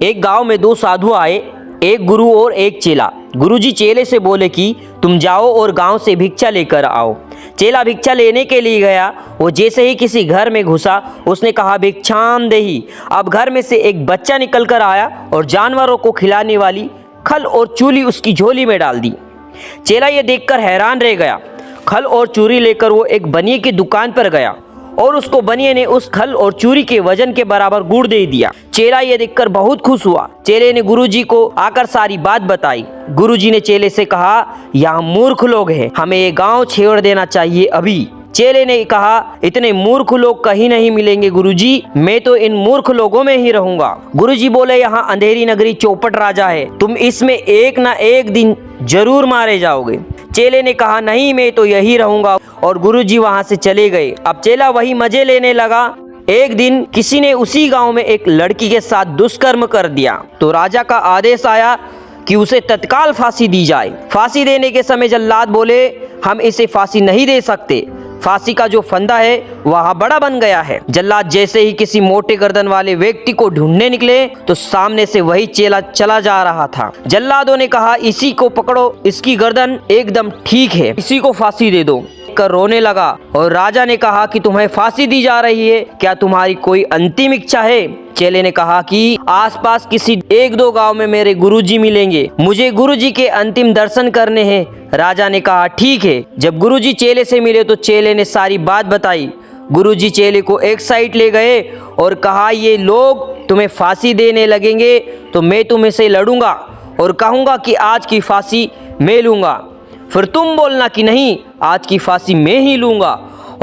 एक गांव में दो साधु आए, एक गुरु और एक चेला। गुरुजी चेले से बोले कि तुम जाओ और गांव से भिक्षा लेकर आओ। चेला भिक्षा लेने के लिए गया। वो जैसे ही किसी घर में घुसा, उसने कहा भिक्षाम देहि। अब घर में से एक बच्चा निकल कर आया और जानवरों को खिलाने वाली खल और चूली उसकी झोली में डाल दी। चेला ये देखकर हैरान रह गया। खल और चूरी लेकर वो एक बनिए की दुकान पर गया और उसको बनिए ने उस खल और चूरी के वजन के बराबर गुड़ दे दिया। चेला ये देखकर बहुत खुश हुआ। चेले ने गुरुजी को आकर सारी बात बताई। गुरुजी ने चेले से कहा, यहाँ मूर्ख लोग हैं, हमें ये गांव छोड़ देना चाहिए अभी। चेले ने कहा, इतने मूर्ख लोग कहीं नहीं मिलेंगे गुरुजी, मैं तो इन मूर्ख लोगों में ही रहूंगा। गुरुजी बोले, यहाँ अंधेरी नगरी चौपट राजा है, तुम इसमें एक ना एक दिन जरूर मारे जाओगे। चेले ने कहा, नहीं मैं तो यही रहूंगा, और गुरुजी वहां से चले गए। अब चेला वही मजे लेने लगा। एक दिन किसी ने उसी गांव में एक लड़की के साथ दुष्कर्म कर दिया, तो राजा का आदेश आया कि उसे तत्काल फांसी दी जाए। फांसी देने के समय जल्लाद बोले, हम इसे फांसी नहीं दे सकते, फांसी का जो फंदा है वह बड़ा बन गया है। जल्लाद जैसे ही किसी मोटे गर्दन वाले व्यक्ति को ढूंढने निकले तो सामने से वही चेला चला जा रहा था। जल्लादों ने कहा, इसी को पकड़ो, इसकी गर्दन एकदम ठीक है, इसी को फांसी दे दो। कर रोने लगा और राजा ने कहा कि तुम्हें फांसी दी जा रही है, क्या तुम्हारी कोई अंतिम इच्छा है? चेले ने कहा कि आसपास किसी एक दो गांव में मेरे गुरुजी मिलेंगे, मुझे गुरुजी के अंतिम दर्शन करने हैं। राजा ने कहा, ठीक है। जब गुरुजी चेले से मिले तो चेले ने सारी बात बताई। गुरुजी चेले को एक साइड ले गए और कहा, ये लोग तुम्हें फांसी देने लगेंगे तो मैं तुम्हें से लड़ूंगा और कहूंगा कि आज की फांसी मैं लूंगा, फिर तुम बोलना कि नहीं आज की फांसी मैं ही लूंगा,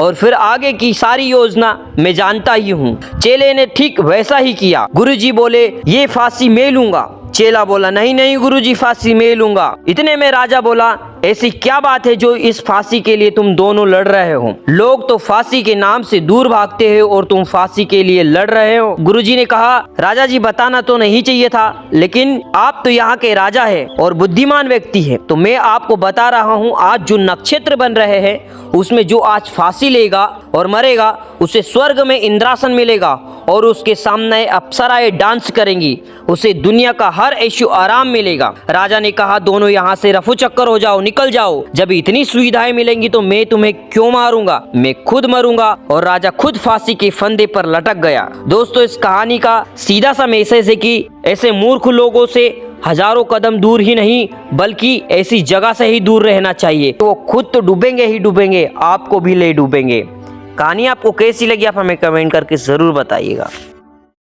और फिर आगे की सारी योजना मैं जानता ही हूँ। चेले ने ठीक वैसा ही किया। गुरुजी बोले, ये फांसी मैं लूंगा। चेला बोला, नहीं नहीं गुरुजी, फांसी मैं लूंगा। इतने में राजा बोला, ऐसी क्या बात है जो इस फांसी के लिए तुम दोनों लड़ रहे हो? लोग तो फांसी के नाम से दूर भागते हैं और तुम फांसी के लिए लड़ रहे हो। गुरुजी ने कहा, राजा जी बताना तो नहीं चाहिए था, लेकिन आप तो यहाँ के राजा है और बुद्धिमान व्यक्ति है, तो मैं आपको बता रहा हूँ, आज जो नक्षत्र बन रहे हैं उसमें जो आज फांसी लेगा और मरेगा उसे स्वर्ग में इंद्रासन मिलेगा और उसके सामने अप्सराएं डांस करेंगी, उसे दुनिया का हर ऐशो आराम मिलेगा। राजा ने कहा, दोनों यहाँ से रफू चक्कर हो जाओ, निकल जाओ। जब इतनी सुविधाएं मिलेंगी तो मैं तुम्हें क्यों मारूंगा, मैं खुद मरूंगा। और राजा खुद फांसी के फंदे पर लटक गया। दोस्तों, इस कहानी का सीधा सा मैसेज है कि ऐसे मूर्ख लोगों से हजारों कदम दूर ही नहीं बल्कि ऐसी जगह से ही दूर रहना चाहिए। तो वो खुद तो डूबेंगे ही डूबेंगे, आपको भी ले डूबेंगे। कहानी आपको कैसी लगी आप हमें कमेंट करके जरूर बताइएगा।